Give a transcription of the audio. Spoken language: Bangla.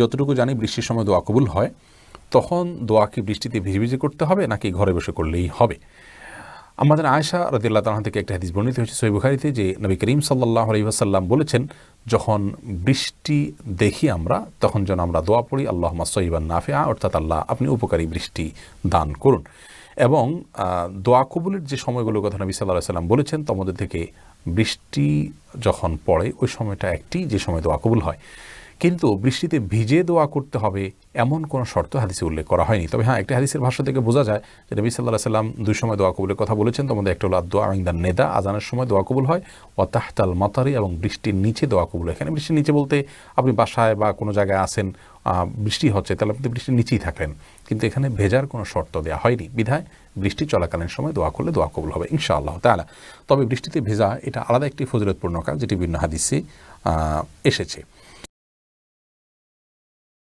যতটুকু জানি বৃষ্টির সময় দোয়া কবুল হয়, তখন দোয়া কি বৃষ্টিতে ভিজে ভিজে করতে হবে নাকি ঘরে বসে করলেই হবে? আমাদের আয়েশা রাদিয়াল্লাহু তাআলা থেকে একটা হাদিস বর্ণিত হয়েছে সহিহ বুখারীতে, যে নবী করিম সাল্লাল্লাহু আলাইহি ওয়াসাল্লাম বলেছেন, যখন বৃষ্টি দেখি আমরা তখন যেন আমরা দোয়া পড়ি আল্লাহুম্মা সাইয়্যিবান নাফিআ, অর্থাৎ আল্লাহ আপনি উপকারী বৃষ্টি দান করুন। এবং দোয়া কবুলের যে সময়গুলোর কথা নবী সাল্লাল্লাহু আলাইহি ওয়াসাল্লাম বলেছেন, তার মধ্যে থেকে বৃষ্টি যখন পড়ে ওই সময়টা একটি, যে সময় দোয়া কবুল হয়। কিন্তু বৃষ্টিতে ভিজে দোয়া করতে হবে এমন কোনো শর্ত হাদিসে উল্লেখ করা হয়নি। তবে হ্যাঁ, একটা হাদিসের ভাষ্য থেকে বোঝা যায় যে নবী সাল্লাল্লাহু আলাইহি ওয়াসাল্লাম দুই সময় দোয়া কবুলের কথা বলেছেন। তার মধ্যে একটা হলো দোয়া ইনদান নেদা, আজানের সময় দোয়া কবুল হয়, ওয়া তাহতাল মাতারি, এবং বৃষ্টির নিচে দোয়া কবুল হয়। এখানে বৃষ্টির নিচে বলতে আপনি বাসায় বা কোনো জায়গায় আছেন, বৃষ্টি হচ্ছে, তাহলে আপনি বৃষ্টির নিচেই থাকলেন, কিন্তু এখানে ভেজার কোনো শর্ত দেওয়া হয়নি, বিধায় বৃষ্টি চলাকালীন সময় দোয়া করলে দোয়া কবুল হবে ইনশাআল্লাহ তাআলা। তবে বৃষ্টিতে ভেজা এটা আলাদা একটি ফজিলতপূর্ণ কাজ, যেটি বিভিন্ন হাদিসে এসেছে।